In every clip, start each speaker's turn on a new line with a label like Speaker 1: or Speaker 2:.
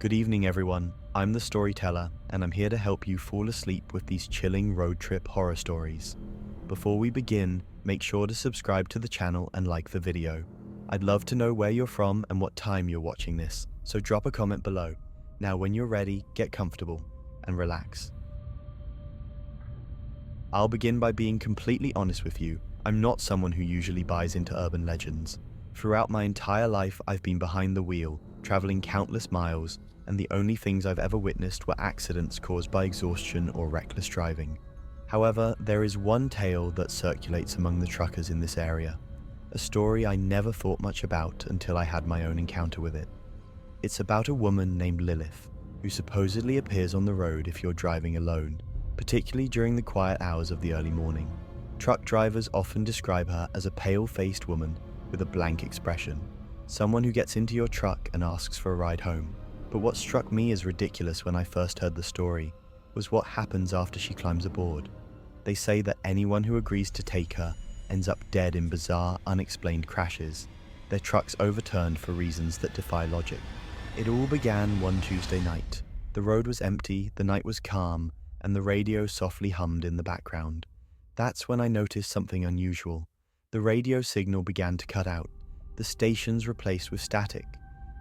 Speaker 1: Good evening, everyone. I'm the storyteller, and I'm here to help you fall asleep with these chilling road trip horror stories. Before we begin, make sure to subscribe to the channel and like the video. I'd love to know where you're from and what time you're watching this, so drop a comment below. Now, when you're ready, get comfortable and relax. I'll begin by being completely honest with you. I'm not someone who usually buys into urban legends. Throughout my entire life, I've been behind the wheel, traveling countless miles, and the only things I've ever witnessed were accidents caused by exhaustion or reckless driving. However, there is one tale that circulates among the truckers in this area, a story I never thought much about until I had my own encounter with it. It's about a woman named Lilith, who supposedly appears on the road if you're driving alone, particularly during the quiet hours of the early morning. Truck drivers often describe her as a pale-faced woman with a blank expression, someone who gets into your truck and asks for a ride home. But what struck me as ridiculous when I first heard the story was what happens after she climbs aboard. They say that anyone who agrees to take her ends up dead in bizarre, unexplained crashes, their trucks overturned for reasons that defy logic. It all began one Tuesday night. The road was empty, the night was calm, and the radio softly hummed in the background. That's when I noticed something unusual. The radio signal began to cut out, the stations replaced with static.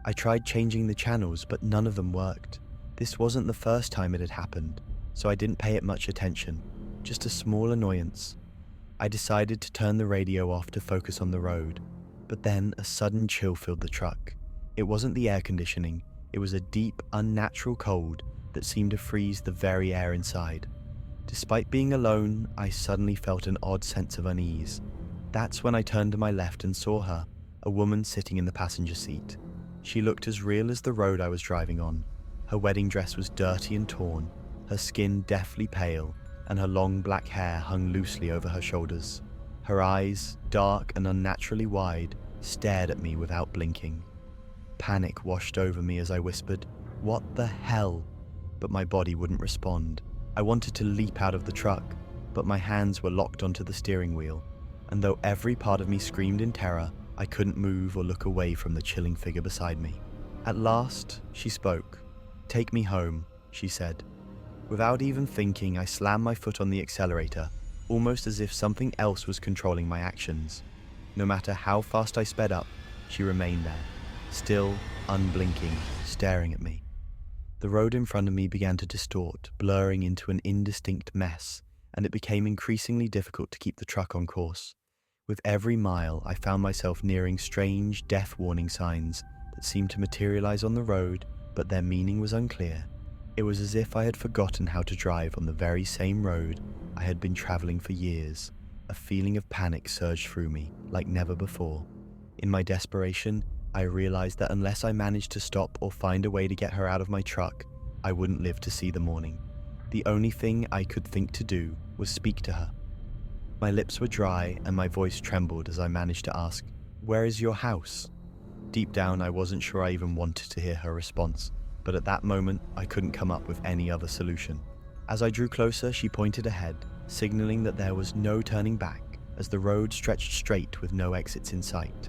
Speaker 1: I tried changing the channels, but none of them worked. This wasn't the first time it had happened, so I didn't pay it much attention, just a small annoyance. I decided to turn the radio off to focus on the road, but then a sudden chill filled the truck. It wasn't the air conditioning, it was a deep, unnatural cold that seemed to freeze the very air inside. Despite being alone, I suddenly felt an odd sense of unease. That's when I turned to my left and saw her, a woman sitting in the passenger seat. She looked as real as the road I was driving on. Her wedding dress was dirty and torn, her skin deathly pale, and her long black hair hung loosely over her shoulders. Her eyes, dark and unnaturally wide, stared at me without blinking. Panic washed over me as I whispered, "What the hell?" But my body wouldn't respond. I wanted to leap out of the truck, but my hands were locked onto the steering wheel, and though every part of me screamed in terror, I couldn't move or look away from the chilling figure beside me. At last, she spoke. "Take me home," she said. Without even thinking, I slammed my foot on the accelerator, almost as if something else was controlling my actions. No matter how fast I sped up, she remained there, still, unblinking, staring at me. The road in front of me began to distort, blurring into an indistinct mess, and it became increasingly difficult to keep the truck on course. With every mile, I found myself nearing strange, death warning signs that seemed to materialize on the road, but their meaning was unclear. It was as if I had forgotten how to drive on the very same road I had been traveling for years. A feeling of panic surged through me, like never before. In my desperation, I realized that unless I managed to stop or find a way to get her out of my truck, I wouldn't live to see the morning. The only thing I could think to do was speak to her. My lips were dry and my voice trembled as I managed to ask, "Where is your house?" Deep down, I wasn't sure I even wanted to hear her response, but at that moment, I couldn't come up with any other solution. As I drew closer, she pointed ahead, signaling that there was no turning back, as the road stretched straight with no exits in sight.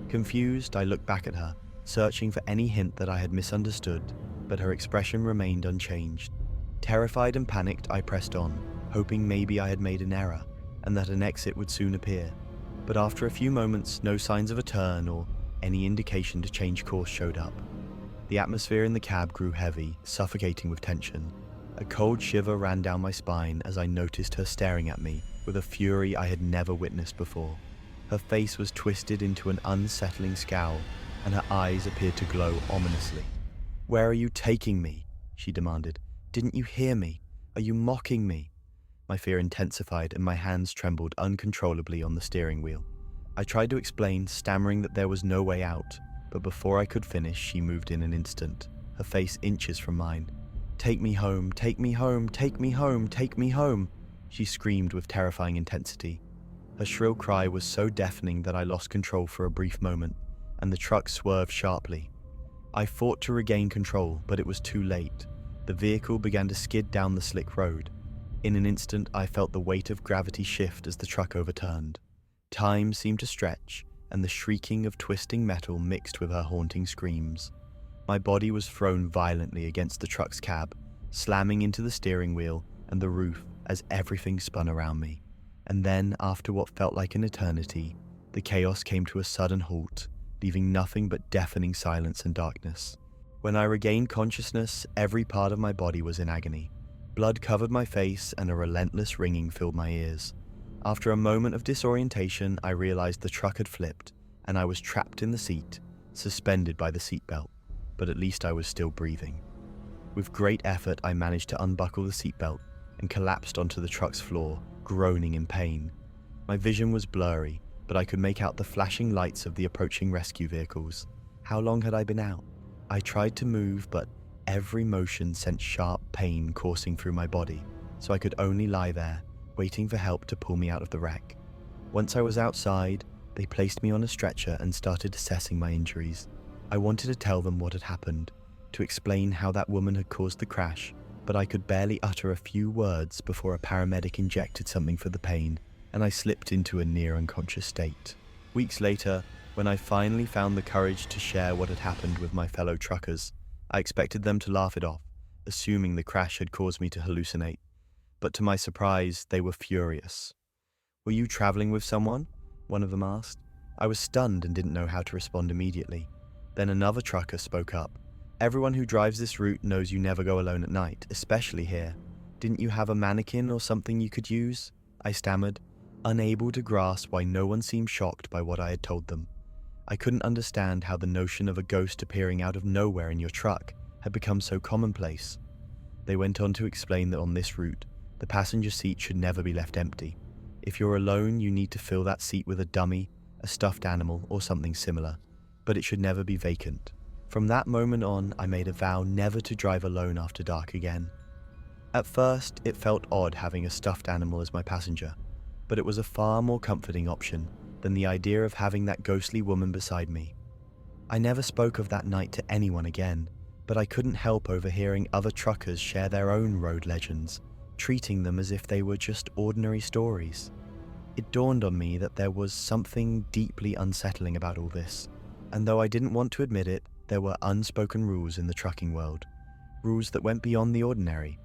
Speaker 1: Confused, I looked back at her, searching for any hint that I had misunderstood, but her expression remained unchanged. Terrified and panicked, I pressed on, hoping maybe I had made an error, and that an exit would soon appear. But after a few moments, no signs of a turn or any indication to change course showed up. The atmosphere in the cab grew heavy, suffocating with tension. A cold shiver ran down my spine as I noticed her staring at me with a fury I had never witnessed before. Her face was twisted into an unsettling scowl, and her eyes appeared to glow ominously. "Where are you taking me?" she demanded. "Didn't you hear me? Are you mocking me?" My fear intensified and my hands trembled uncontrollably on the steering wheel. I tried to explain, stammering that there was no way out, but before I could finish, she moved in an instant, her face inches from mine. "Take me home, take me home, take me home, take me home," she screamed with terrifying intensity. Her shrill cry was so deafening that I lost control for a brief moment, and the truck swerved sharply. I fought to regain control, but it was too late. The vehicle began to skid down the slick road. In an instant, I felt the weight of gravity shift as the truck overturned. Time seemed to stretch, and the shrieking of twisting metal mixed with her haunting screams. My body was thrown violently against the truck's cab, slamming into the steering wheel and the roof as everything spun around me. And then, after what felt like an eternity, the chaos came to a sudden halt, leaving nothing but deafening silence and darkness. When I regained consciousness, every part of my body was in agony. Blood covered my face and a relentless ringing filled my ears. After a moment of disorientation, I realized the truck had flipped, and I was trapped in the seat, suspended by the seatbelt, but at least I was still breathing. With great effort, I managed to unbuckle the seatbelt and collapsed onto the truck's floor, groaning in pain. My vision was blurry, but I could make out the flashing lights of the approaching rescue vehicles. How long had I been out? I tried to move, but every motion sent sharp pain coursing through my body, so I could only lie there, waiting for help to pull me out of the wreck. Once I was outside, they placed me on a stretcher and started assessing my injuries. I wanted to tell them what had happened, to explain how that woman had caused the crash, but I could barely utter a few words before a paramedic injected something for the pain, and I slipped into a near unconscious state. Weeks later, when I finally found the courage to share what had happened with my fellow truckers, I expected them to laugh it off, assuming the crash had caused me to hallucinate. But to my surprise, they were furious. "Were you traveling with someone?" one of them asked. I was stunned and didn't know how to respond immediately. Then another trucker spoke up. "Everyone who drives this route knows you never go alone at night, especially here. Didn't you have a mannequin or something you could use?" I stammered, unable to grasp why no one seemed shocked by what I had told them. I couldn't understand how the notion of a ghost appearing out of nowhere in your truck had become so commonplace. They went on to explain that on this route, the passenger seat should never be left empty. If you're alone, you need to fill that seat with a dummy, a stuffed animal, or something similar, but it should never be vacant. From that moment on, I made a vow never to drive alone after dark again. At first, it felt odd having a stuffed animal as my passenger, but it was a far more comforting option than the idea of having that ghostly woman beside me. I never spoke of that night to anyone again, but I couldn't help overhearing other truckers share their own road legends, treating them as if they were just ordinary stories. It dawned on me that there was something deeply unsettling about all this, and though I didn't want to admit it, there were unspoken rules in the trucking world, rules that went beyond the ordinary,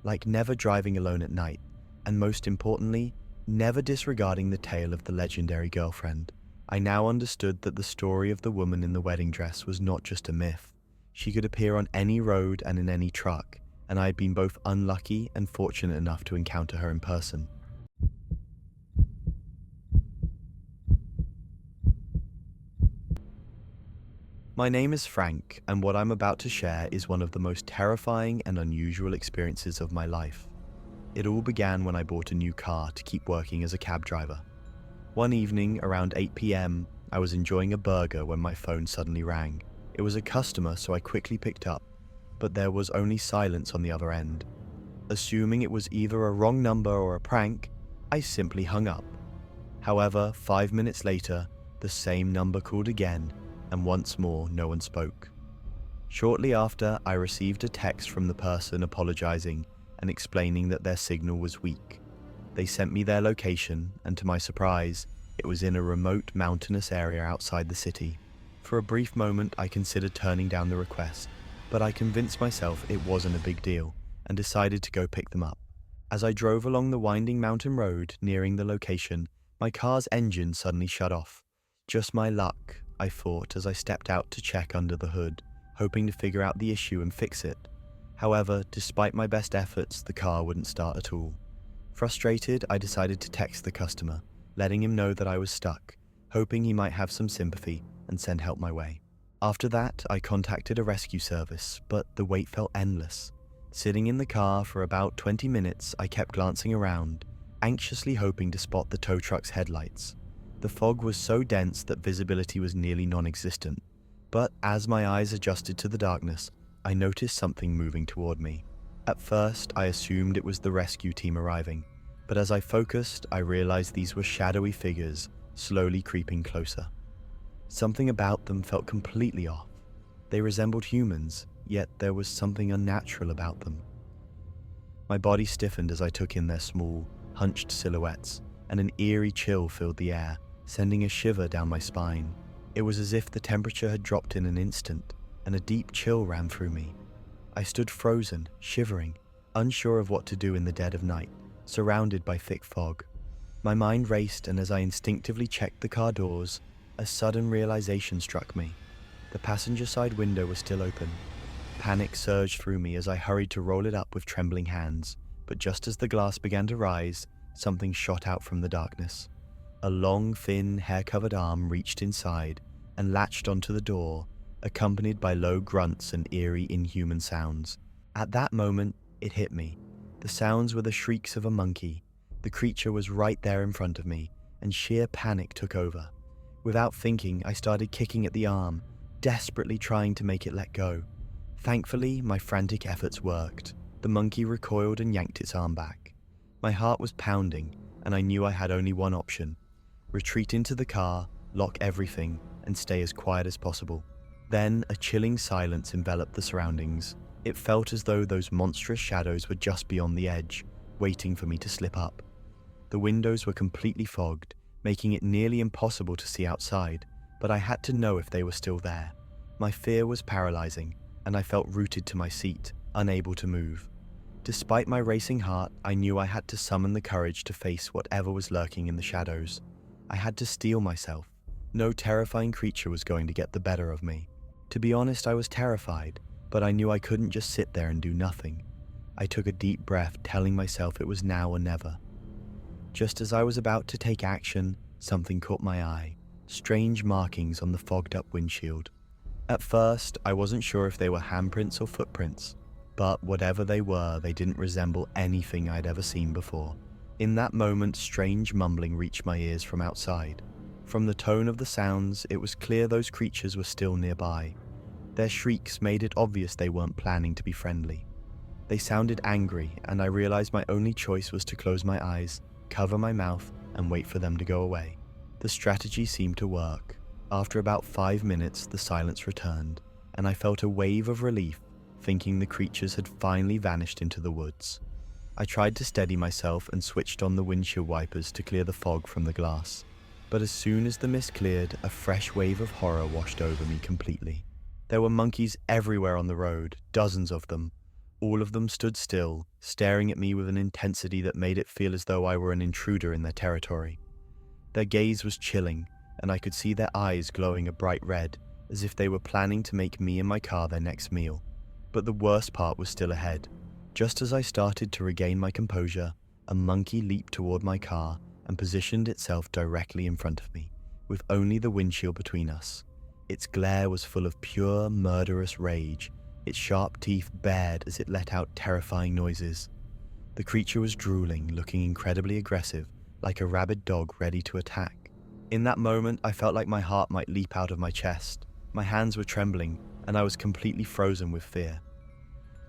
Speaker 1: like never driving alone at night, and most importantly, never disregarding the tale of the legendary girlfriend. I now understood that the story of the woman in the wedding dress was not just a myth. She could appear on any road and in any truck, and I had been both unlucky and fortunate enough to encounter her in person. My name is Frank, and what I'm about to share is one of the most terrifying and unusual experiences of my life. It all began when I bought a new car to keep working as a cab driver. One evening, around 8 p.m, I was enjoying a burger when my phone suddenly rang. It was a customer, so I quickly picked up, but there was only silence on the other end. Assuming it was either a wrong number or a prank, I simply hung up. However, 5 minutes later, the same number called again, and once more no one spoke. Shortly after, I received a text from the person apologizing and explaining that their signal was weak. They sent me their location, and to my surprise, it was in a remote mountainous area outside the city. For a brief moment, I considered turning down the request, but I convinced myself it wasn't a big deal and decided to go pick them up. As I drove along the winding mountain road nearing the location, my car's engine suddenly shut off. Just my luck, I thought as I stepped out to check under the hood, hoping to figure out the issue and fix it. However, despite my best efforts, the car wouldn't start at all. Frustrated, I decided to text the customer, letting him know that I was stuck, hoping he might have some sympathy and send help my way. After that, I contacted a rescue service, but the wait felt endless. Sitting in the car for about 20 minutes, I kept glancing around, anxiously hoping to spot the tow truck's headlights. The fog was so dense that visibility was nearly non-existent, but as my eyes adjusted to the darkness, I noticed something moving toward me. At first, I assumed it was the rescue team arriving, but as I focused, I realized these were shadowy figures slowly creeping closer. Something about them felt completely off. They resembled humans, yet there was something unnatural about them. My body stiffened as I took in their small, hunched silhouettes, and an eerie chill filled the air, sending a shiver down my spine. It was as if the temperature had dropped in an instant. and a deep chill ran through me. I stood frozen, shivering, unsure of what to do in the dead of night, surrounded by thick fog. My mind raced, and as I instinctively checked the car doors, a sudden realization struck me. The passenger side window was still open. Panic surged through me as I hurried to roll it up with trembling hands, but just as the glass began to rise, something shot out from the darkness. A long, thin, hair-covered arm reached inside and latched onto the door, accompanied by low grunts and eerie, inhuman sounds. At that moment, it hit me. The sounds were the shrieks of a monkey. The creature was right there in front of me, and sheer panic took over. Without thinking, I started kicking at the arm, desperately trying to make it let go. Thankfully, my frantic efforts worked. The monkey recoiled and yanked its arm back. My heart was pounding, and I knew I had only one option: retreat into the car, lock everything, and stay as quiet as possible. Then a chilling silence enveloped the surroundings. It felt as though those monstrous shadows were just beyond the edge, waiting for me to slip up. The windows were completely fogged, making it nearly impossible to see outside, but I had to know if they were still there. My fear was paralyzing, and I felt rooted to my seat, unable to move. Despite my racing heart, I knew I had to summon the courage to face whatever was lurking in the shadows. I had to steel myself. No terrifying creature was going to get the better of me. To be honest, I was terrified, but I knew I couldn't just sit there and do nothing. I took a deep breath, telling myself it was now or never. Just as I was about to take action, something caught my eye: strange markings on the fogged-up windshield. At first, I wasn't sure if they were handprints or footprints, but whatever they were, they didn't resemble anything I'd ever seen before. In that moment, strange mumbling reached my ears from outside. From the tone of the sounds, it was clear those creatures were still nearby. Their shrieks made it obvious they weren't planning to be friendly. They sounded angry, and I realized my only choice was to close my eyes, cover my mouth, and wait for them to go away. The strategy seemed to work. After about 5 minutes, the silence returned, and I felt a wave of relief, thinking the creatures had finally vanished into the woods. I tried to steady myself and switched on the windshield wipers to clear the fog from the glass. But as soon as the mist cleared, a fresh wave of horror washed over me completely. There were monkeys everywhere on the road, dozens of them. All of them stood still, staring at me with an intensity that made it feel as though I were an intruder in their territory. Their gaze was chilling, and I could see their eyes glowing a bright red, as if they were planning to make me and my car their next meal. But the worst part was still ahead. Just as I started to regain my composure, a monkey leaped toward my car and positioned itself directly in front of me, with only the windshield between us. Its glare was full of pure, murderous rage, its sharp teeth bared as it let out terrifying noises. The creature was drooling, looking incredibly aggressive, like a rabid dog ready to attack. In that moment, I felt like my heart might leap out of my chest. My hands were trembling, and I was completely frozen with fear.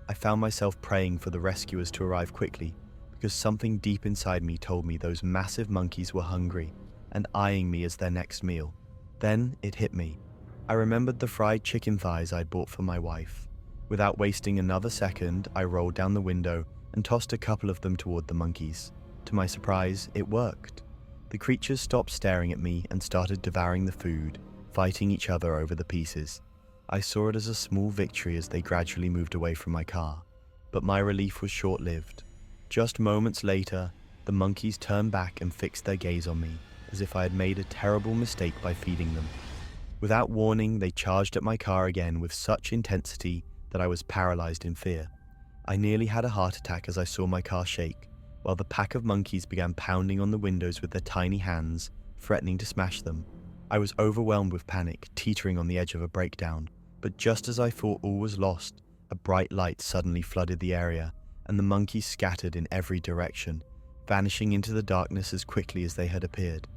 Speaker 1: I found myself praying for the rescuers to arrive quickly, because something deep inside me told me those massive monkeys were hungry and eyeing me as their next meal. Then it hit me. I remembered the fried chicken thighs I'd bought for my wife. Without wasting another second, I rolled down the window and tossed a couple of them toward the monkeys. To my surprise, it worked. The creatures stopped staring at me and started devouring the food, fighting each other over the pieces. I saw it as a small victory as they gradually moved away from my car, but my relief was short-lived. Just moments later, the monkeys turned back and fixed their gaze on me, as if I had made a terrible mistake by feeding them. Without warning, they charged at my car again with such intensity that I was paralyzed in fear. I nearly had a heart attack as I saw my car shake, while the pack of monkeys began pounding on the windows with their tiny hands, threatening to smash them. I was overwhelmed with panic, teetering on the edge of a breakdown. But just as I thought all was lost, a bright light suddenly flooded the area, and the monkeys scattered in every direction, vanishing into the darkness as quickly as they had appeared.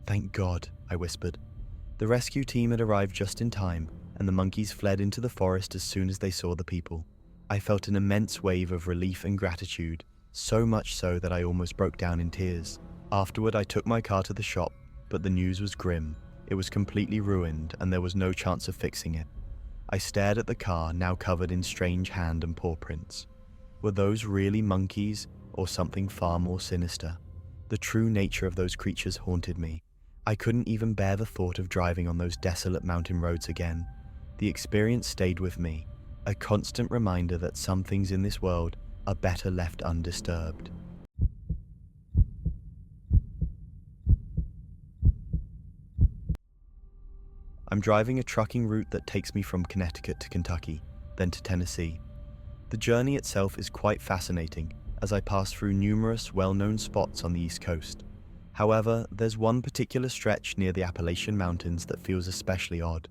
Speaker 1: "Thank God," I whispered. The rescue team had arrived just in time, and the monkeys fled into the forest as soon as they saw the people. I felt an immense wave of relief and gratitude, so much so that I almost broke down in tears. Afterward, I took my car to the shop, but the news was grim. It was completely ruined, and there was no chance of fixing it. I stared at the car, now covered in strange hand and paw prints. Were those really monkeys, or something far more sinister? The true nature of those creatures haunted me. I couldn't even bear the thought of driving on those desolate mountain roads again. The experience stayed with me, a constant reminder that some things in this world are better left undisturbed. I'm driving a trucking route that takes me from Connecticut to Kentucky, then to Tennessee. The journey itself is quite fascinating as I pass through numerous well-known spots on the East Coast. However, there's one particular stretch near the Appalachian Mountains that feels especially odd.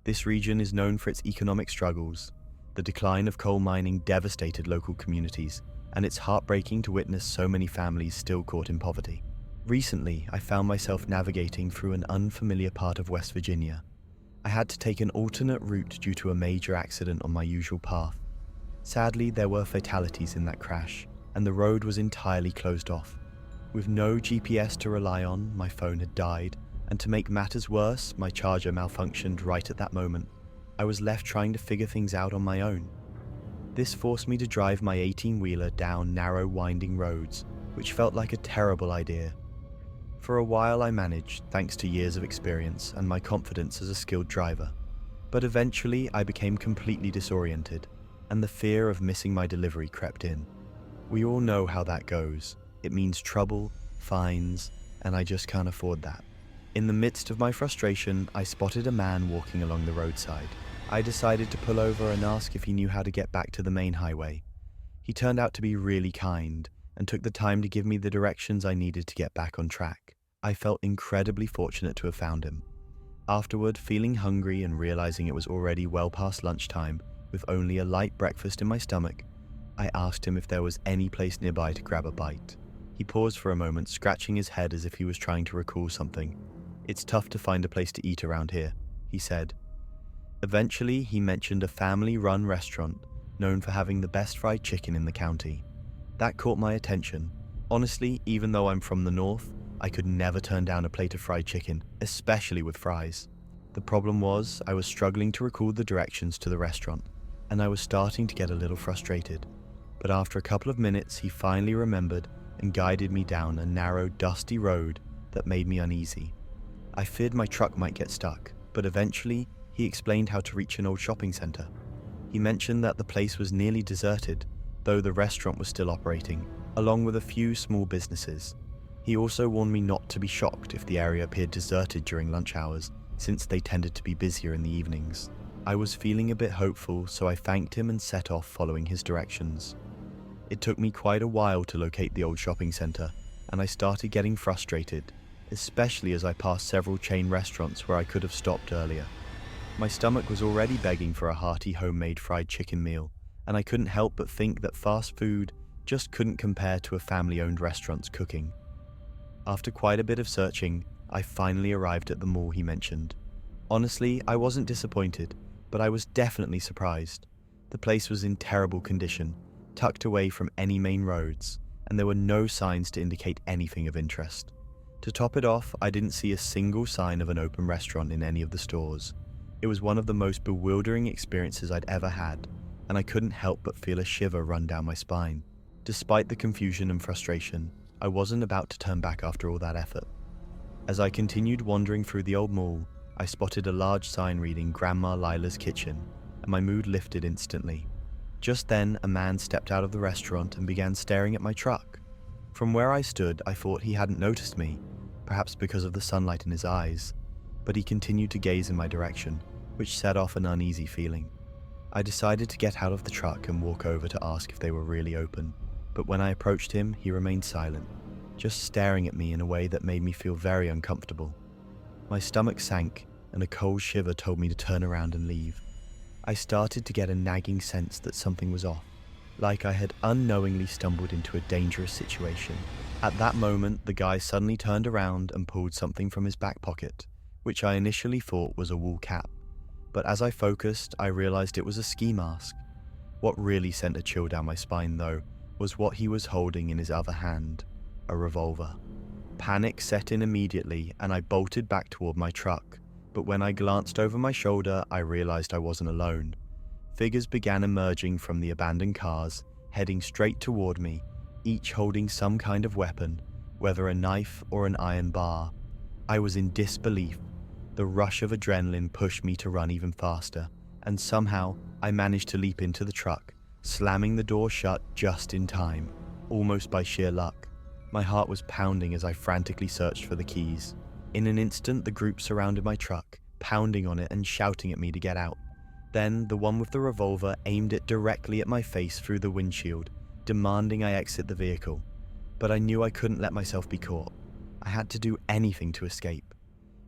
Speaker 1: This region is known for its economic struggles. The decline of coal mining devastated local communities, and it's heartbreaking to witness so many families still caught in poverty. Recently, I found myself navigating through an unfamiliar part of West Virginia. I had to take an alternate route due to a major accident on my usual path. Sadly, there were fatalities in that crash, and the road was entirely closed off. With no GPS to rely on, my phone had died, and to make matters worse, my charger malfunctioned right at that moment. I was left trying to figure things out on my own. This forced me to drive my 18-wheeler down narrow, winding roads, which felt like a terrible idea. For a while I managed, thanks to years of experience and my confidence as a skilled driver. But eventually I became completely disoriented, and the fear of missing my delivery crept in. We all know how that goes. It means trouble, fines, and I just can't afford that. In the midst of my frustration, I spotted a man walking along the roadside. I decided to pull over and ask if he knew how to get back to the main highway. He turned out to be really kind and took the time to give me the directions I needed to get back on track. I felt incredibly fortunate to have found him. Afterward, feeling hungry and realizing it was already well past lunchtime, with only a light breakfast in my stomach, I asked him if there was any place nearby to grab a bite. He paused for a moment, scratching his head as if he was trying to recall something. "It's tough to find a place to eat around here," he said. Eventually, he mentioned a family-run restaurant known for having the best fried chicken in the county. That caught my attention. Honestly, even though I'm from the north, I could never turn down a plate of fried chicken, especially with fries. The problem was, I was struggling to recall the directions to the restaurant, and I was starting to get a little frustrated. But after a couple of minutes, he finally remembered and guided me down a narrow, dusty road that made me uneasy. I feared my truck might get stuck, but eventually, he explained how to reach an old shopping center. He mentioned that the place was nearly deserted, though the restaurant was still operating, along with a few small businesses. He also warned me not to be shocked if the area appeared deserted during lunch hours, since they tended to be busier in the evenings. I was feeling a bit hopeful, so I thanked him and set off following his directions. It took me quite a while to locate the old shopping center, and I started getting frustrated, especially as I passed several chain restaurants where I could have stopped earlier. My stomach was already begging for a hearty homemade fried chicken meal, and I couldn't help but think that fast food just couldn't compare to a family-owned restaurant's cooking. After quite a bit of searching, I finally arrived at the mall he mentioned. Honestly, I wasn't disappointed, but I was definitely surprised. The place was in terrible condition, tucked away from any main roads, and there were no signs to indicate anything of interest. To top it off, I didn't see a single sign of an open restaurant in any of the stores. It was one of the most bewildering experiences I'd ever had, and I couldn't help but feel a shiver run down my spine. Despite the confusion and frustration, I wasn't about to turn back after all that effort. As I continued wandering through the old mall, I spotted a large sign reading Grandma Lila's Kitchen, and my mood lifted instantly. Just then, a man stepped out of the restaurant and began staring at my truck. From where I stood, I thought he hadn't noticed me, perhaps because of the sunlight in his eyes, but he continued to gaze in my direction, which set off an uneasy feeling. I decided to get out of the truck and walk over to ask if they were really open, but when I approached him, he remained silent, just staring at me in a way that made me feel very uncomfortable. My stomach sank, and a cold shiver told me to turn around and leave. I started to get a nagging sense that something was off, like I had unknowingly stumbled into a dangerous situation. At that moment, the guy suddenly turned around and pulled something from his back pocket, which I initially thought was a wool cap. But as I focused, I realized it was a ski mask. What really sent a chill down my spine, though, was what he was holding in his other hand, a revolver. Panic set in immediately, and I bolted back toward my truck. But when I glanced over my shoulder, I realized I wasn't alone. Figures began emerging from the abandoned cars, heading straight toward me, each holding some kind of weapon, whether a knife or an iron bar. I was in disbelief. The rush of adrenaline pushed me to run even faster, and somehow I managed to leap into the truck, slamming the door shut just in time, almost by sheer luck. My heart was pounding as I frantically searched for the keys. In an instant, the group surrounded my truck, pounding on it and shouting at me to get out. Then, the one with the revolver aimed it directly at my face through the windshield, demanding I exit the vehicle. But I knew I couldn't let myself be caught. I had to do anything to escape.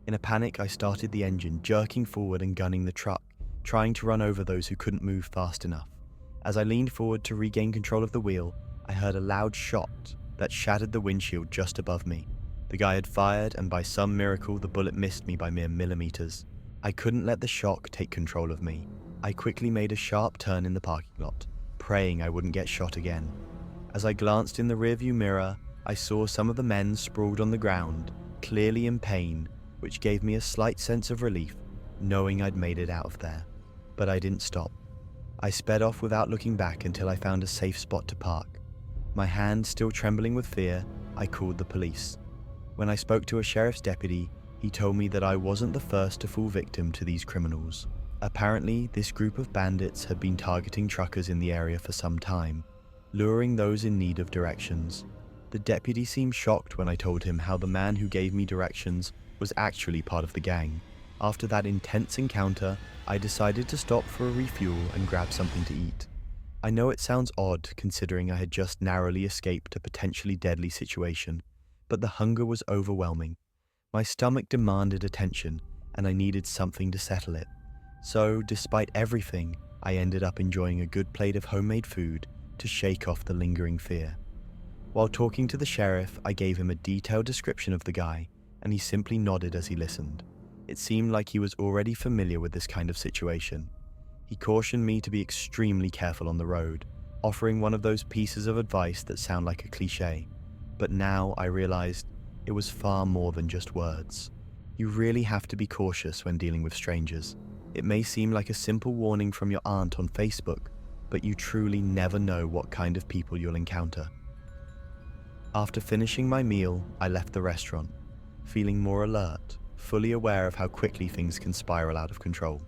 Speaker 1: In a panic, I started the engine, jerking forward and gunning the truck, trying to run over those who couldn't move fast enough. As I leaned forward to regain control of the wheel, I heard a loud shot that shattered the windshield just above me. The guy had fired, and by some miracle, the bullet missed me by mere millimeters. I couldn't let the shock take control of me. I quickly made a sharp turn in the parking lot, praying I wouldn't get shot again. As I glanced in the rearview mirror, I saw some of the men sprawled on the ground, clearly in pain, which gave me a slight sense of relief, knowing I'd made it out of there. But I didn't stop. I sped off without looking back until I found a safe spot to park. My hand still trembling with fear, I called the police. When I spoke to a sheriff's deputy, he told me that I wasn't the first to fall victim to these criminals. Apparently, this group of bandits had been targeting truckers in the area for some time, luring those in need of directions. The deputy seemed shocked when I told him how the man who gave me directions was actually part of the gang. After that intense encounter, I decided to stop for a refuel and grab something to eat. I know it sounds odd considering I had just narrowly escaped a potentially deadly situation, but the hunger was overwhelming. My stomach demanded attention, and I needed something to settle it. So, despite everything, I ended up enjoying a good plate of homemade food to shake off the lingering fear. While talking to the sheriff, I gave him a detailed description of the guy, and he simply nodded as he listened. It seemed like he was already familiar with this kind of situation. He cautioned me to be extremely careful on the road, offering one of those pieces of advice that sound like a cliché. But now I realized it was far more than just words. You really have to be cautious when dealing with strangers. It may seem like a simple warning from your aunt on Facebook, but you truly never know what kind of people you'll encounter. After finishing my meal, I left the restaurant, feeling more alert, fully aware of how quickly things can spiral out of control.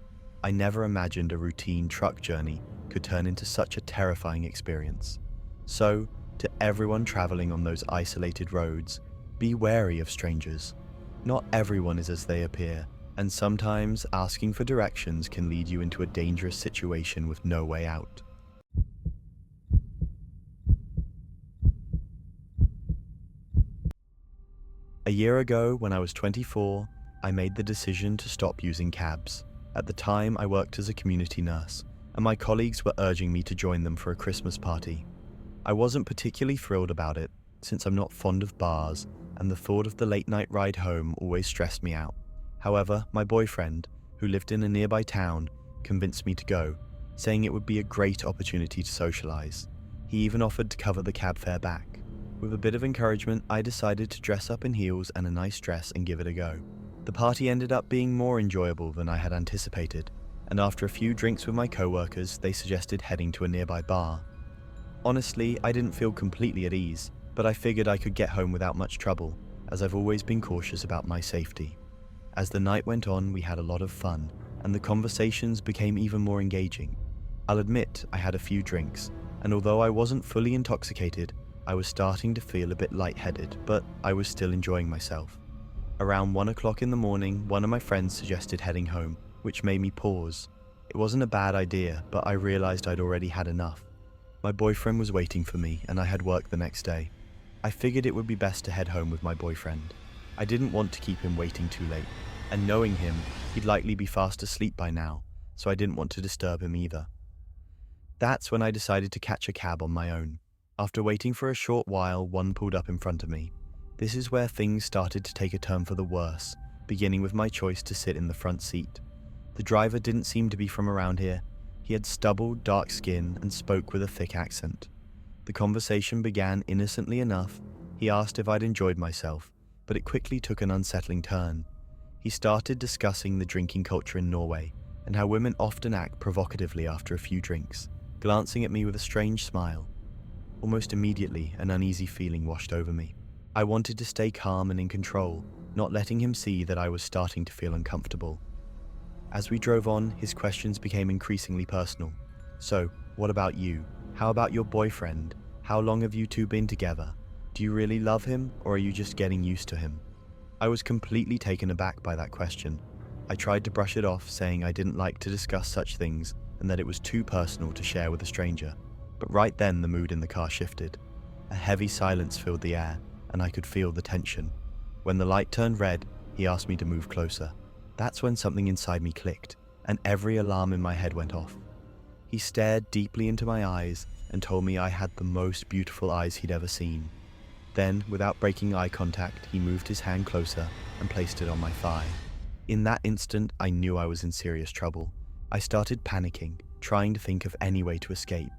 Speaker 1: I never imagined a routine truck journey could turn into such a terrifying experience. So, to everyone traveling on those isolated roads, be wary of strangers. Not everyone is as they appear, and sometimes asking for directions can lead you into a dangerous situation with no way out. A year ago, when I was 24, I made the decision to stop using cabs. At the time, I worked as a community nurse, and my colleagues were urging me to join them for a Christmas party. I wasn't particularly thrilled about it, since I'm not fond of bars, and the thought of the late-night ride home always stressed me out. However, my boyfriend, who lived in a nearby town, convinced me to go, saying it would be a great opportunity to socialize. He even offered to cover the cab fare back. With a bit of encouragement, I decided to dress up in heels and a nice dress and give it a go. The party ended up being more enjoyable than I had anticipated, and after a few drinks with my co-workers, they suggested heading to a nearby bar. Honestly, I didn't feel completely at ease, but I figured I could get home without much trouble, as I've always been cautious about my safety. As the night went on, we had a lot of fun, and the conversations became even more engaging. I'll admit I had a few drinks, and although I wasn't fully intoxicated, I was starting to feel a bit lightheaded, but I was still enjoying myself. Around 1 o'clock in the morning, one of my friends suggested heading home, which made me pause. It wasn't a bad idea, but I realized I'd already had enough. My boyfriend was waiting for me, and I had work the next day. I figured it would be best to head home with my boyfriend. I didn't want to keep him waiting too late, and knowing him, he'd likely be fast asleep by now, so I didn't want to disturb him either. That's when I decided to catch a cab on my own. After waiting for a short while, one pulled up in front of me. This is where things started to take a turn for the worse, beginning with my choice to sit in the front seat. The driver didn't seem to be from around here. He had stubble, dark skin, and spoke with a thick accent. The conversation began innocently enough. He asked if I'd enjoyed myself, but it quickly took an unsettling turn. He started discussing the drinking culture in Norway, and how women often act provocatively after a few drinks, glancing at me with a strange smile. Almost immediately, an uneasy feeling washed over me. I wanted to stay calm and in control, not letting him see that I was starting to feel uncomfortable. As we drove on, his questions became increasingly personal. So, what about you? How about your boyfriend? How long have you two been together? Do you really love him, or are you just getting used to him? I was completely taken aback by that question. I tried to brush it off, saying I didn't like to discuss such things and that it was too personal to share with a stranger. But right then the mood in the car shifted. A heavy silence filled the air, and I could feel the tension. When the light turned red, he asked me to move closer. That's when something inside me clicked, and every alarm in my head went off. He stared deeply into my eyes and told me I had the most beautiful eyes he'd ever seen. Then, without breaking eye contact, he moved his hand closer and placed it on my thigh. In that instant, I knew I was in serious trouble. I started panicking, trying to think of any way to escape.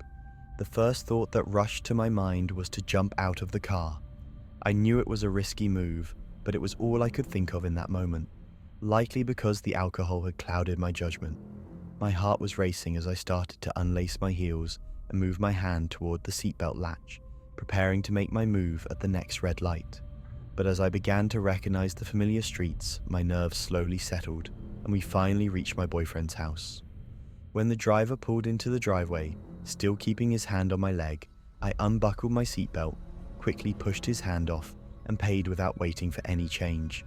Speaker 1: The first thought that rushed to my mind was to jump out of the car. I knew it was a risky move, but it was all I could think of in that moment, likely because the alcohol had clouded my judgment. My heart was racing as I started to unlace my heels and move my hand toward the seatbelt latch, preparing to make my move at the next red light. But as I began to recognize the familiar streets, my nerves slowly settled, and we finally reached my boyfriend's house. When the driver pulled into the driveway, still keeping his hand on my leg, I unbuckled my seatbelt, quickly pushed his hand off, and paid without waiting for any change.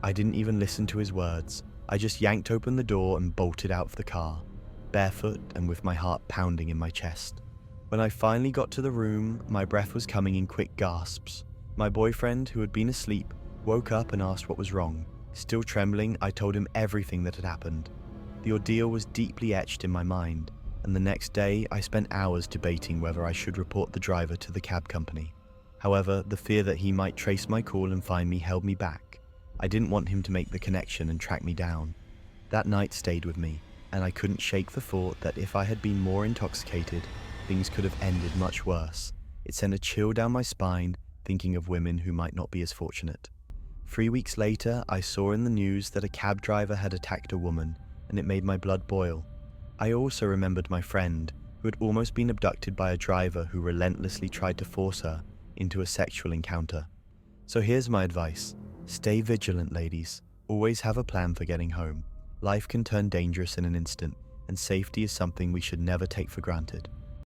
Speaker 1: I didn't even listen to his words. I just yanked open the door and bolted out of the car, barefoot and with my heart pounding in my chest. When I finally got to the room, my breath was coming in quick gasps. My boyfriend, who had been asleep, woke up and asked what was wrong. Still trembling, I told him everything that had happened. The ordeal was deeply etched in my mind, and the next day I spent hours debating whether I should report the driver to the cab company. However, the fear that he might trace my call and find me held me back. I didn't want him to make the connection and track me down. That night stayed with me, and I couldn't shake the thought that if I had been more intoxicated, things could have ended much worse. It sent a chill down my spine, thinking of women who might not be as fortunate. 3 weeks later, I saw in the news that a cab driver had attacked a woman, and it made my blood boil. I also remembered my friend, who had almost been abducted by a driver who relentlessly tried to force her into a sexual encounter. So here's my advice. Stay vigilant, ladies. Always have a plan for getting home. Life can turn dangerous in an instant, and safety is something we should never take for granted.